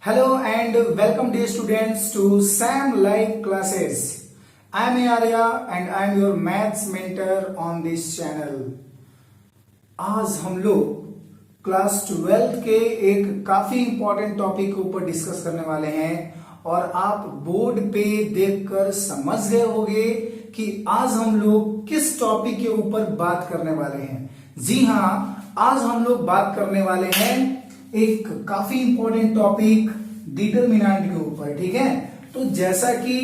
Hello and welcome dear students to SAM Live classes. I am Arya and I am your maths mentor on this channel. आज हम लोग class 12 के एक काफी important topic के ऊपर डिस्कस करने वाले हैं और आप बोर्ड पे देखकर समझ गए होंगे कि आज हम लोग किस टॉपिक के ऊपर बात करने वाले हैं। जी हाँ, आज हम लोग बात करने वाले हैं एक काफी इंपॉर्टेंट टॉपिक डिटरमिनेंट के ऊपर। ठीक है, तो जैसा कि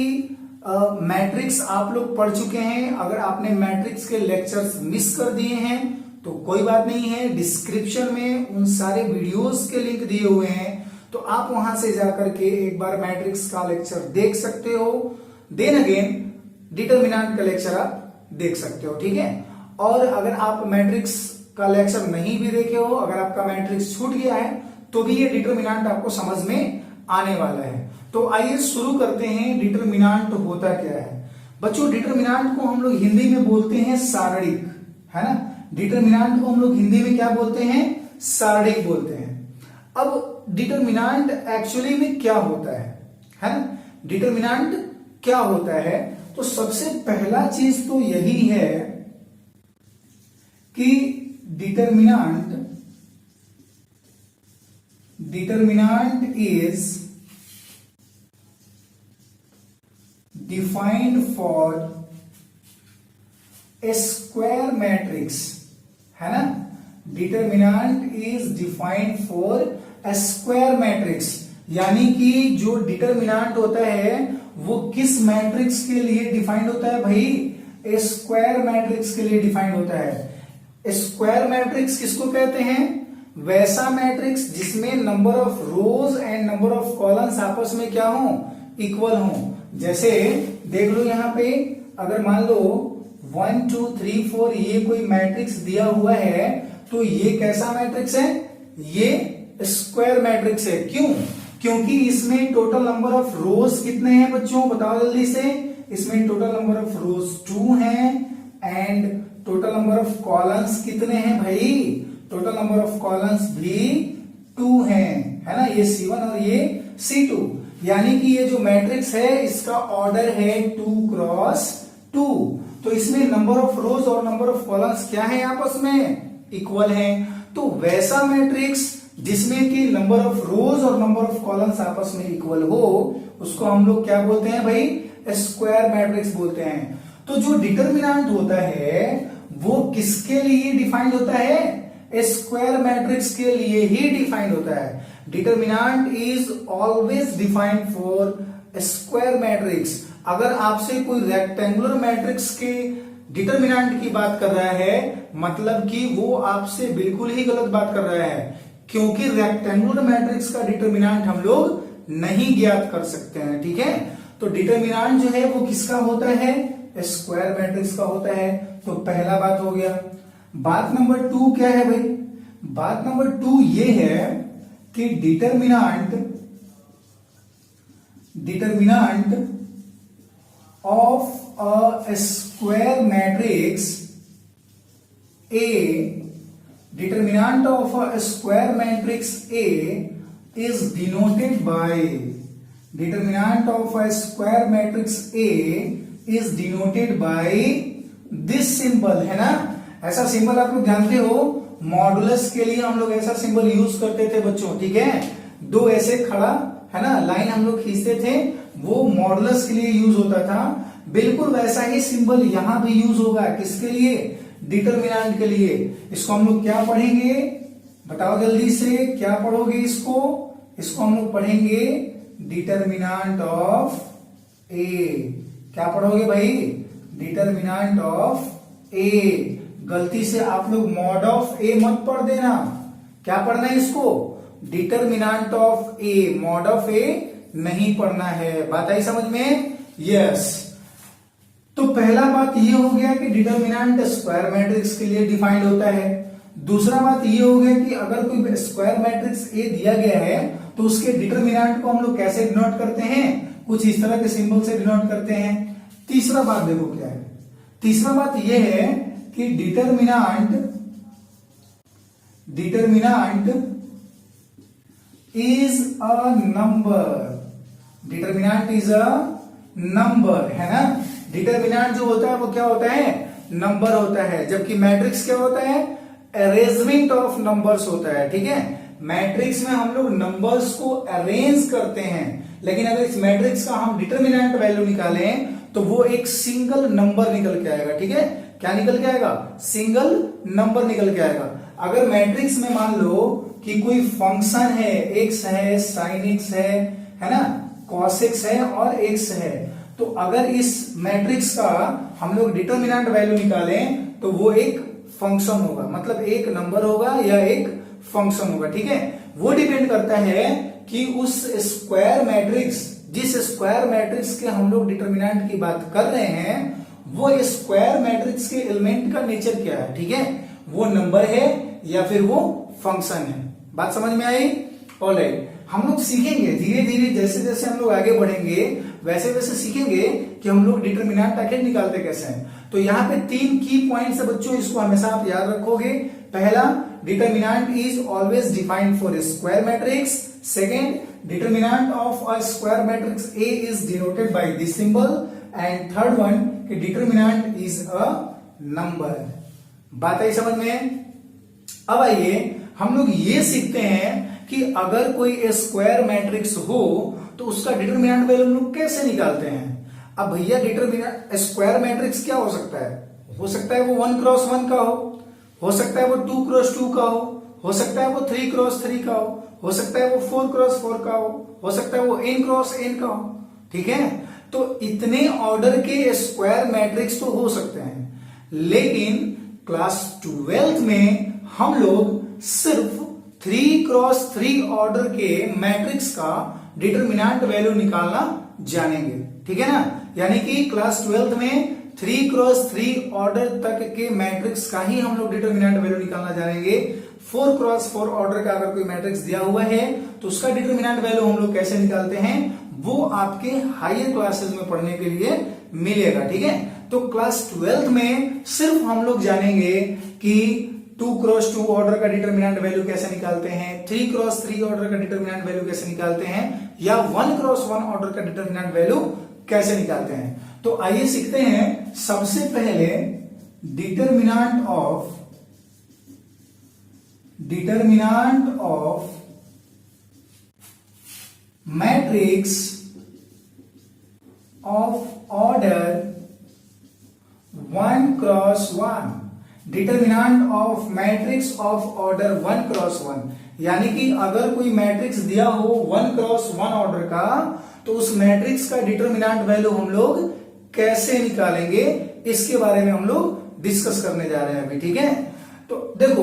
मैट्रिक्स आप लोग पढ़ चुके हैं, अगर आपने मैट्रिक्स के लेक्चर्स मिस कर दिए हैं तो कोई बात नहीं है, डिस्क्रिप्शन में उन सारे वीडियोस के लिंक दिए हुए हैं, तो आप वहां से जाकर के एक बार मैट्रिक्स का लेक्चर देख सकते हो, देन अगेन डिटरमिनेंट का लेक्चर आप देख सकते हो। ठीक है, और अगर आप मैट्रिक्स का लेक्चर नहीं भी देखे हो, अगर आपका मैट्रिक्स छूट गया है तो भी ये डिटरमिनेंट आपको समझ में आने वाला है। तो आइए शुरू करते हैं, डिटरमिनेंट होता क्या है। बच्चों, डिटरमिनेंट को हम लोग हिंदी में बोलते हैं सारणिक, है ना। डिटरमिनेंट को हम लोग हिंदी में क्या बोलते हैं? सारणिक बोलते हैं। अब डिटरमिनेंट एक्चुअली में क्या होता है ना। डिटरमिनेंट क्या होता है, तो सबसे पहला चीज तो यही है कि determinant is defined for a square matrix, है ना। Determinant is defined for a square matrix, यानी कि जो डिटरमिनेंट होता है वो किस मैट्रिक्स के लिए डिफाइंड होता है भाई? ए स्क्वायर मैट्रिक्स के लिए डिफाइंड होता है। स्क्वायर मैट्रिक्स किसको कहते हैं? वैसा मैट्रिक्स जिसमें number of rose and number of columns आपस में क्या हो? इक्वल हो। जैसे देख लो यहां पे, अगर मान लो 1 2 3 4 ये कोई मैट्रिक्स दिया हुआ है, तो ये कैसा मैट्रिक्स है? ये स्क्वायर मैट्रिक्स है। क्यों? क्योंकि इसमें टोटल नंबर ऑफ रोज कितने हैं बच्चों? बताओ जल्दी से। इसमें टोटल नंबर ऑफ रोज 2 हैं and total number of columns कितने हैं भाई? टोटल नंबर ऑफ कॉलम्स भी 2 हैं, है ना। ये C1 और ये C2, यानी कि ये जो मैट्रिक्स है इसका ऑर्डर है 2 क्रॉस 2। तो इसमें नंबर ऑफ रोज और नंबर ऑफ कॉलम्स क्या है? आपस में इक्वल हैं। तो वैसा मैट्रिक्स जिसमें कि नंबर ऑफ रोज और नंबर ऑफ कॉलम्स आपस में इक्वल हो, उसको हम लोग क्या बोलते हैं भाई? स्क्वायर मैट्रिक्स बोलते हैं। तो जो डिटरमिनेंट होता है वो किसके लिए डिफाइंड होता है? स्क्वायर मैट्रिक्स के लिए ही डिफाइंड होता है। Determinant is always defined for square matrix. अगर आपसे कोई रेक्टेंगुलर मैट्रिक्स के डिटरमिनेंट की बात कर रहा है, मतलब कि वो आपसे बिल्कुल ही गलत बात कर रहा है, क्योंकि रेक्टेंगुलर मैट्रिक्स का डिटरमिनेंट हम लोग नहीं ज्ञात कर सकते हैं। ठीक है, तो डिटरमिनेंट जो है वो किसका होता है? स्क्वायर मैट्रिक्स का होता है। तो पहला बात हो गया। बात नंबर 2 क्या है भाई? बात नंबर 2 ये है कि determinant of a square matrix A, determinant of a square matrix A is denoted by, determinant of a square matrix A is denoted by this symbol, है ना। ऐसा सिंबल आप लोग जानते हो, मॉडुलस के लिए हम लोग ऐसा सिंबल यूज करते थे बच्चों। ठीक है, 2 ऐसे खड़ा, है ना, लाइन हम लोग खींचते थे, वो मॉडुलस के लिए यूज होता था। बिल्कुल वैसा ही सिंबल यहां भी यूज होगा। किसके लिए? डिटरमिनेंट के लिए। इसको हम लोग क्या पढ़ेंगे? बताओ जल्दी से, क्या पढ़ोगे इसको? इसको हम लोग पढ़ेंगे डिटरमिनेंट ऑफ ए। क्या पढ़ोगे भाई? डिटरमिनेंट ऑफ ए। गलती से आप लोग मॉड ऑफ ए मत पढ़ देना। क्या पढ़ना है इसको? Determinant of A, mod of A नहीं पढ़ना है। बात आई समझ में? यस। तो पहला बात ये हो गया कि डिटरमिनेंट स्क्वायर मैट्रिक्स के लिए डिफाइंड होता है। दूसरा बात ये हो गया कि अगर कोई स्क्वायर मैट्रिक्स ए दिया गया है तो उसके डिटरमिनेंट को हम लोग कैसे डिनोट करते हैं? कुछ इस तरह के सिंबल से डिनोट करते हैं। तीसरा बात देखो क्या है। तीसरा बात यह है कि determinant is a number, determinant is a number, है ना। डिटर्मिनेंट जो होता है वो क्या होता है, नंबर होता है, जबकि मैट्रिक्स क्या होता है, अरेंजमेंट ऑफ नंबर्स होता है, ठीक है। मैट्रिक्स में हम लोग नंबर्स को अरेंज करते हैं, लेकिन अगर इस मैट्रिक्स का हम डिटर्मिनेंट वैल्यू निकालें तो वो एक सिंगल नंबर निकल के आएगा, ठीक है। क्या निकल के आएगा, सिंगल नंबर निकल के आएगा। अगर मैट्रिक्स में मान लो कि कोई फंक्शन है, एक्स है, साइन एक्स है ना, कॉस एक्स है और एक्स है, तो अगर इस मैट्रिक्स का हम लोग डिटर्मिनेंट वैल्यू निकालें तो वो एक फंक्शन होगा, मतलब एक नंबर होगा या एक फंक्शन होगा, ठीक है। वो डिपेंड करता है कि उस स्क्वायर मैट्रिक्स, जिस स्क्वायर मैट्रिक्स के हम लोग डिटर्मिनेंट की बात कर रहे हैं, वो स्क्वायर मैट्रिक्स के एलिमेंट का नेचर क्या है, ठीक है। वो नंबर है या फिर वो फंक्शन है। बात समझ में आई? ऑलराइट, हम लोग सीखेंगे धीरे धीरे, जैसे जैसे हम लोग आगे बढ़ेंगे वैसे वैसे सीखेंगे कि हम लोग डिटर्मिनेंट आखिर निकालते कैसे हैं। तो यहाँ पे 3 की पॉइंट्स है बच्चों, इसको हमेशा आप याद रखोगे। पहला, determinant is always defined for a square matrix. Second, determinant of a square matrix A is denoted by this symbol. And third one, कि डिटर्मिनेंट इज अ नंबर। बात आई समझ में? अब आइए हम लोग ये सीखते हैं कि अगर कोई स्क्वायर मैट्रिक्स हो तो उसका डिटर्मिनेंट वैल्यू हम लोग कैसे निकालते हैं। अब भैया डिटर्मिनेंट स्क्वायर मैट्रिक्स क्या हो सकता है वो 1 क्रॉस 1 का हो सकता है वो 2 क्रॉस 2 का हो सकता है वो 3 क्रॉस 3 का हो सकता है वो 4 क्रॉस 4 का हो सकता है वो n क्रॉस n का हो, ठीक है। तो इतने ऑर्डर के स्क्वायर मैट्रिक्स तो हो सकते हैं, लेकिन क्लास 12th में हम लोग सिर्फ 3 क्रॉस 3 ऑर्डर के मैट्रिक्स का डिटर्मिनेंट वैल्यू निकालना जानेंगे, ठीक है ना। यानी कि क्लास 12th में 3 क्रॉस 3 ऑर्डर तक के मैट्रिक्स का ही हम लोग डिटर्मिनेंट वैल्यू निकालना जानेंगे। 4 क्रॉस 4 ऑर्डर का अगर कोई मैट्रिक्स दिया हुआ है तो उसका डिटर्मिनेंट वैल्यू हम लोग कैसे निकालते हैं, वो आपके हायर क्लासेस में पढ़ने के लिए मिलेगा, ठीक है। तो क्लास 12th में सिर्फ हम लोग जानेंगे कि 2 क्रॉस 2 ऑर्डर का डिटर्मिनेंट वैल्यू कैसे निकालते हैं, 3 क्रॉस 3 ऑर्डर का डिटर्मिनेंट वैल्यू कैसे निकालते हैं, या 1 क्रॉस 1 ऑर्डर का डिटर्मिनेंट वैल्यू कैसे निकालते हैं। तो आइए सीखते हैं। सबसे पहले determinant of matrix of order 1 cross 1, determinant of matrix of order 1 cross 1, यानी कि अगर कोई मैट्रिक्स दिया हो 1 क्रॉस 1 ऑर्डर का, तो उस मैट्रिक्स का डिटर्मिनेंट वैल्यू हम लोग कैसे निकालेंगे, इसके बारे में हम लोग डिस्कस करने जा रहे हैं अभी, ठीक है। तो देखो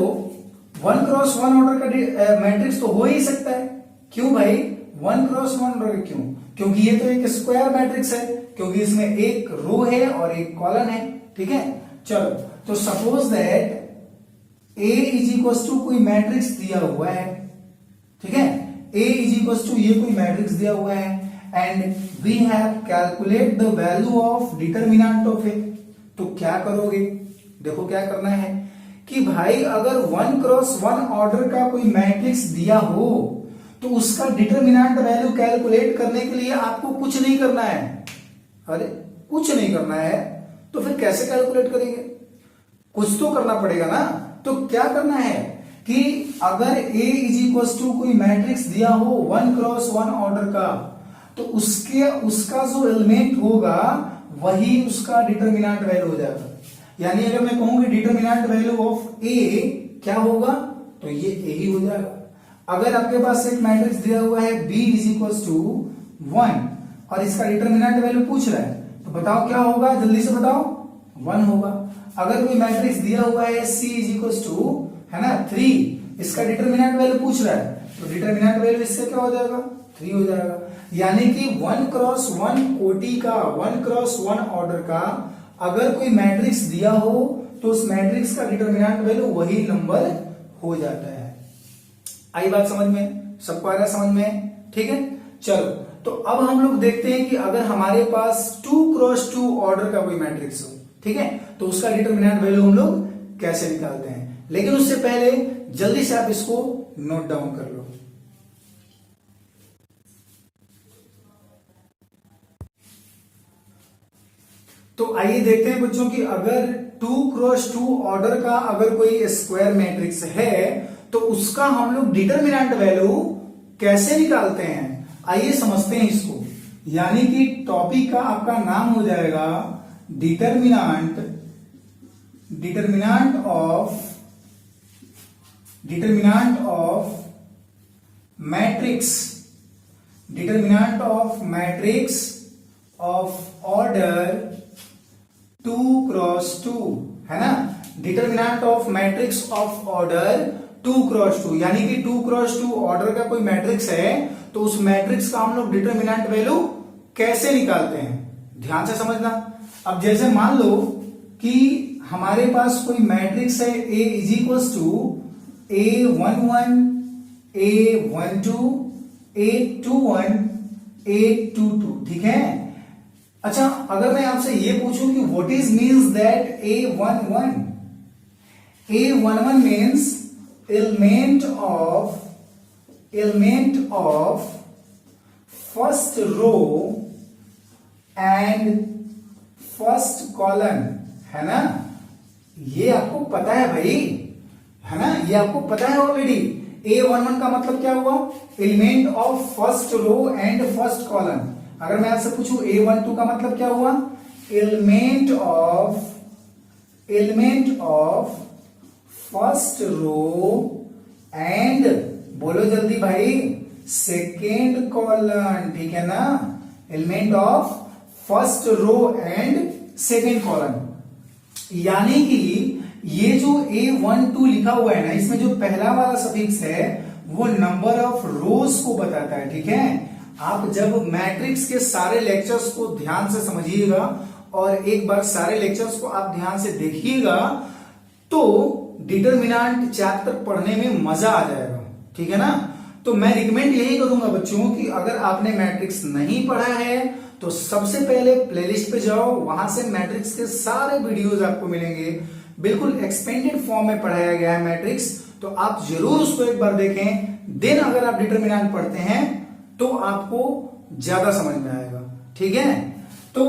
1 क्रॉस 1 ऑर्डर का मैट्रिक्स तो हो ही सकता है। क्यों भाई 1 क्रॉस 1 ऑर्डर? क्यों? क्योंकि ये तो एक स्क्वायर मैट्रिक्स है, क्योंकि इसमें एक रो है और एक कॉलम है, ठीक है। चलो, तो suppose that A is equal to कोई मैट्रिक्स दिया हुआ है, ठीक है। A इज इक्वल टू ये कोई मैट्रिक्स दिया हुआ है and we have calculate the value of determinant of A. तो क्या करोगे, देखो क्या करना है कि भाई अगर 1 क्रॉस 1 ऑर्डर का कोई मैट्रिक्स दिया हो तो उसका डिटर्मिनेंट वैल्यू कैलकुलेट करने के लिए आपको कुछ नहीं करना है। अरे कुछ नहीं करना है तो फिर कैसे कैलकुलेट करेंगे? कुछ तो करना पड़ेगा ना। तो क्या करना है कि अगर A इज इक्वल टू कोई मैट्रिक्स दिया हो 1 क्रॉस 1 ऑर्डर का, तो उसका जो एलिमेंट होगा वही उसका डिटर्मिनेंट वैल्यू हो जाएगा। यानी अगर मैं कहूं कि डिटर्मिनेंट वैल्यू ऑफ A क्या होगा, तो ये A ही हो जाएगा। अगर आपके पास एक मैट्रिक्स दिया हुआ है B इज इक्वल टू 1 और इसका डिटर्मिनेंट वैल्यू पूछ रहा है, तो बताओ क्या होगा, जल्दी से बताओ, 1 होगा। अगर कोई मैट्रिक्स दिया हुआ है C इज इक्वल टू, है ना, 3, इसका डिटर्मिनेंट वैल्यू पूछ रहा है, तो डिटर्मिनेंट वैल्यू इससे क्या हो जाएगा, 3 हो जाएगा। यानी कि 1 क्रॉस 1 कोटि का, 1 क्रॉस 1 ऑर्डर का अगर कोई मैट्रिक्स दिया हो तो उस मैट्रिक्स का डिटर्मिनेंट वैल्यू वही नंबर हो जाता है। आई बात समझ में? सबको आ रहा है समझ में? ठीक है, चलो तो अब हम लोग देखते हैं कि अगर हमारे पास 2 क्रॉस 2 ऑर्डर का कोई मैट्रिक्स हो, ठीक है, तो उसका डिटर्मिनेंट वैल्यू हम लोग कैसे निकालते हैं। लेकिन उससे पहले जल्दी से आप इसको नोट डाउन कर लो। तो आइए देखते हैं बच्चों कि अगर 2x2 ऑर्डर का अगर कोई स्क्वायर मैट्रिक्स है तो उसका हम लोग डिटरमिनेंट वैल्यू कैसे निकालते हैं। आइए समझते हैं इसको। यानी कि टॉपिक का आपका नाम हो जाएगा determinant of matrix of order 2x2, है ना। Determinant of matrix of order 2x2 यानी कि 2x2 ऑर्डर का कोई मैट्रिक्स है तो उस मैट्रिक्स का हम लोग डिटरमिनेंट वैल्यू कैसे निकालते हैं, ध्यान से समझना। अब जैसे मान लो कि हमारे पास कोई मैट्रिक्स है A is equals to A11 A12 A21 A22, ठीक है। अच्छा, अगर मैं आपसे ये पूछूं कि what is means that A11 means element of first row and first column, है ना। ये आपको पता है भाई, है ना, ये आपको पता है ऑलरेडी। A11 का मतलब क्या हुआ, element of first row and first column. अगर मैं आपसे पूछूं A12 का मतलब क्या हुआ, element of first row and, बोलो जल्दी भाई, सेकेंड कॉलम, ठीक है ना। Element of first row and second column. यानी कि ये जो A12 लिखा हुआ है ना, इसमें जो पहला वाला सफिक्स है वो नंबर ऑफ रोज को बताता है, ठीक है। आप जब मैट्रिक्स के सारे लेक्चर्स को ध्यान से समझिएगा और एक बार सारे लेक्चर्स को आप ध्यान से देखिएगा तो डिटरमिनेंट चैप्टर पढ़ने में मजा आ जाएगा, ठीक है ना। तो मैं रिकमेंड यही करूंगा बच्चों कि अगर आपने मैट्रिक्स नहीं पढ़ा है तो सबसे पहले प्लेलिस्ट पे जाओ, वहां से मैट्रिक्स के सारे वीडियोस आपको मिलेंगे। बिल्कुल एक्सपेंडेड फॉर्म में पढ़ाया गया है मैट्रिक्स, तो आप जरूर उसको एक बार देखें। देन अगर आप डिटरमिनेंट पढ़ते हैं तो आपको ज्यादा समझ में आएगा, ठीक है। तो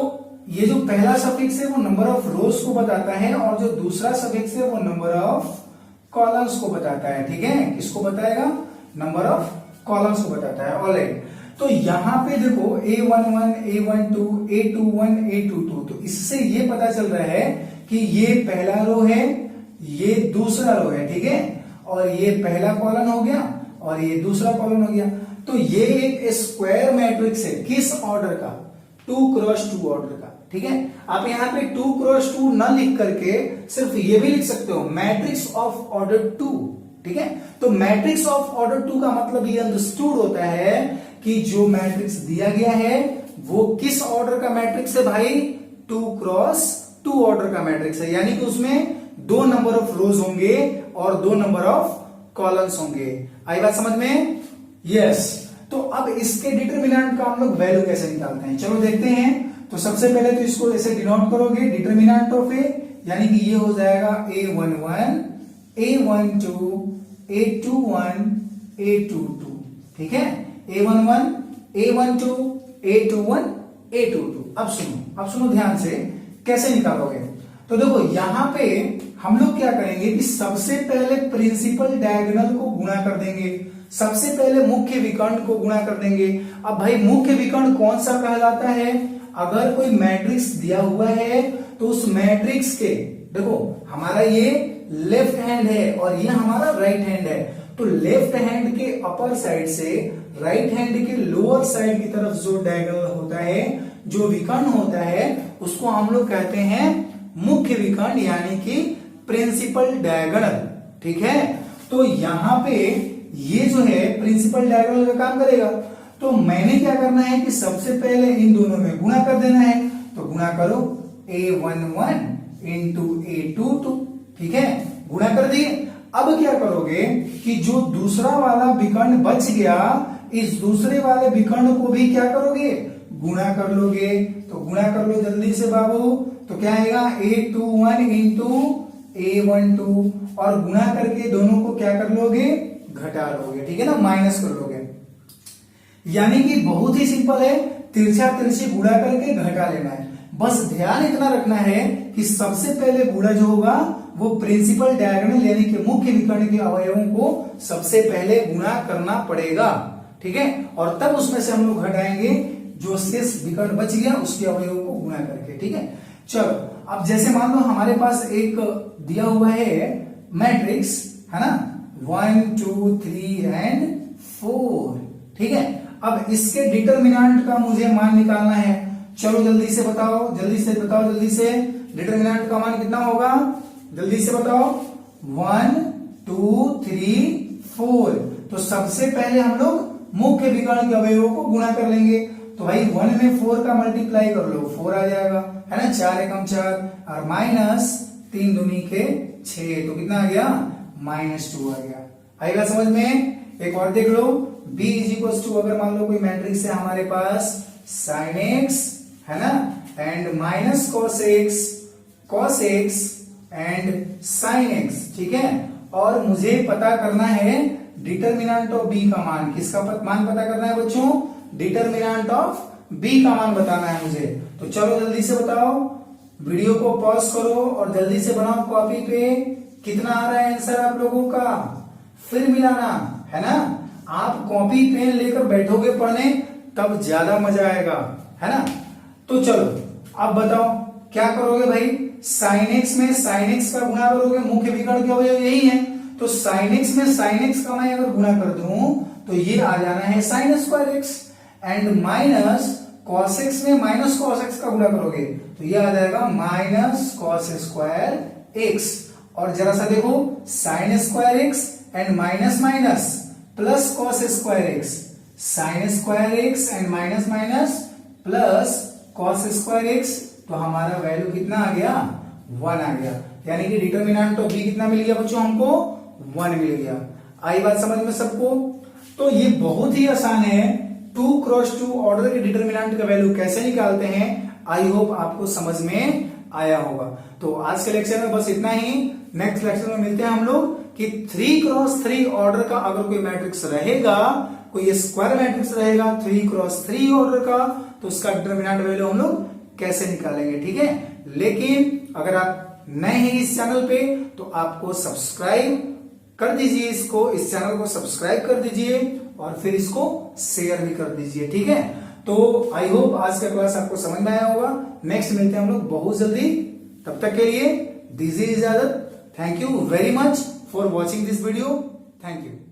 ये जो पहला सफिक्स है वो नंबर ऑफ रोज को बताता है और जो दूसरा सफिक्स है वो नंबर ऑफ कॉलम्स को बताता है, ठीक है। किसको बताएगा, नंबर ऑफ कॉलम्स को बताता है। ऑलराइट, तो यहां पे देखो A11 A12 A21 A22, तो इससे ये पता चल रहा है कि ये पहला रो है, ये दूसरा रो है, ठीक है। और ये पहला कॉलम हो गया और ये दूसरा कॉलम हो गया। तो ये एक स्क्वायर मैट्रिक्स है, किस ऑर्डर का, 2x2 ऑर्डर का, ठीक है। आप यहां पे 2x2 न लिख करके सिर्फ ये भी लिख सकते हो मैट्रिक्स ऑफ ऑर्डर 2, ठीक है। तो मैट्रिक्स ऑफ ऑर्डर 2 का मतलब ये अंडरस्टूड होता है कि जो मैट्रिक्स दिया गया है वो किस ऑर्डर का मैट्रिक्स है भाई, 2x2 ऑर्डर का मैट्रिक्स है। यानी कि उसमें 2 नंबर ऑफ रोज होंगे और 2 नंबर ऑफ कॉलम्स होंगे। आई बात समझ में, यस। तो अब इसके डिटरमिनेंट का हम लोग वैल्यू कैसे निकालते हैं, चलो देखते हैं। तो सबसे पहले तो इसको ऐसे डिनोट करोगे, डिटरमिनेंट ऑफ ए, यानी कि ये हो जाएगा A11 A12 A21 A22, ठीक है। A11 A12 A21 A22। अब सुनो ध्यान से, कैसे निकालोगे। तो देखो यहां पे हम लोग क्या करेंगे कि सबसे पहले प्रिंसिपल डायगोनल को गुणा कर देंगे, सबसे पहले मुख्य विकर्ण को गुणा कर देंगे। अब भाई मुख्य विकर्ण कौन सा कहलाता है, अगर कोई मैट्रिक्स दिया हुआ है तो उस मैट्रिक्स के, देखो हमारा ये लेफ्ट हैंड है और ये हमारा राइट हैंड है, तो लेफ्ट हैंड के अपर साइड से राइट हैंड के लोअर साइड की तरफ जो डायगोनल होता है, जो विकर्ण होता है, उसको हम लोग कहते हैं मुख्य विकर्ण, यानी कि प्रिंसिपल डायगोनल, ठीक है। तो यहां पे ये जो है प्रिंसिपल डायगोनल का काम करेगा। तो मैंने क्या करना है कि सबसे पहले इन दोनों में गुणा कर देना है, तो गुणा करो A11 इंटू A22, ठीक है, गुणा कर दिए। अब क्या करोगे कि जो दूसरा वाला विकर्ण बच गया, इस दूसरे वाले विकर्ण को भी क्या करोगे, गुणा कर लोगे। तो गुणा कर लो जल्दी से बाबू, तो क्या आएगा A21 इंटू A12, और गुणा करके दोनों को क्या कर लोगे, घटा लोगे, ठीक है ना, माइनस कर लोगे। यानी कि बहुत ही सिंपल है, तिरछा तिरछी गुणा करके घटा लेना है। बस ध्यान इतना रखना है कि सबसे पहले गुणा जो होगा वो प्रिंसिपल डायगोनल यानी कि मुख्य विकर्ण के अवयवों को सबसे पहले गुणा करना पड़ेगा, ठीक है, और तब उसमें से हम लोग घटाएंगे जो शेष विकर्ण बच गया उसके अवयवों को गुणा करके, ठीक है। चलो अब जैसे मान लो हमारे पास एक दिया हुआ है मैट्रिक्स, है ना, 1 2 3 एंड 4, ठीक है। अब इसके डिटरमिनेंट का मुझे मान निकालना है। चलो जल्दी से बताओ, जल्दी से बताओ, जल्दी से डिटरमिनेंट का मान कितना होगा, जल्दी से बताओ। 1 2 3 4। तो सबसे पहले हम लोग मुख्य विकर्ण के अवयवों को गुणा कर लेंगे। तो भाई 1 में 4 का मल्टीप्लाई कर लो, 4 आ जाएगा, है ना, 4 एकम 4 और माइनस 3 दूनी के 6, तो कितना आ गया, -2 आ गया। आएगा समझ में। एक और देख लो, b इज इक्वल टू, अगर मान लो कोई मैट्रिक्स है हमारे पास sin x, है ना, and minus cos x and sin x, ठीक है, और मुझे पता करना है डिटरमिनेंट ऑफ b का मान। किसका मान पता करना है बच्चों, डिटरमिनेंट ऑफ b का मान बताना है मुझे। तो चलो जल्दी से बताओ, वीडियो को पॉज करो और जल्दी से बनाओ कॉपी पे। कितना आ रहा है आंसर आप लोगों का, फिर मिलाना, है ना। आप कॉपी पेन लेकर बैठोगे पढ़ने तब ज्यादा मजा आएगा, है ना। तो चलो अब बताओ क्या करोगे भाई, sin x में sin x का गुणा करोगे, मुख्य विकर्ण के अवयव यही है, तो sin x में sin x का मैं अगर गुणा कर दूं तो ये आ जाना है sin square x, and minus cos x में माइनस cos x का गुणा करोगे तो ये आ जाएगा माइनस cos स्क्वायर x। और जरा सा देखो, sin square x and minus minus plus cos square x, sin square x and minus minus plus cos square x, तो हमारा वैल्यू कितना आ गया, 1 आ गया। यानी कि डिटरमिनेंट ऑफ b कितना मिल गया बच्चों, हमको 1 मिल गया। आई बात समझ में सबको। तो ये बहुत ही आसान है, 2 क्रॉस 2 ऑर्डर के डिटरमिनेंट का वैल्यू कैसे निकालते हैं। आई होप आपको समझ में आया होगा। तो आज के लेक्चर में बस इतना ही। नेक्स्ट लेक्चर में मिलते हैं हम लोग कि 3 क्रॉस 3 ऑर्डर का अगर कोई मैट्रिक्स रहेगा, कोई स्क्वायर मैट्रिक्स रहेगा 3 क्रॉस 3 ऑर्डर का, तो उसका डिटरमिनेंट वैल्यू हम लोग कैसे निकालेंगे, ठीक है। लेकिन अगर आप नए हैं इस चैनल पे तो आपको सब्सक्राइब कर दीजिए, इस चैनल को सब्सक्राइब कर दीजिए और फिर इसको शेयर भी कर दीजिए, ठीक है। तो आई होप आज का क्लास आपको समझ में आया होगा। नेक्स्ट मिलते हैं हम लोग बहुत जल्दी, तब तक के लिए दीजिए इजाजत। Thank you very much for watching this video. Thank you.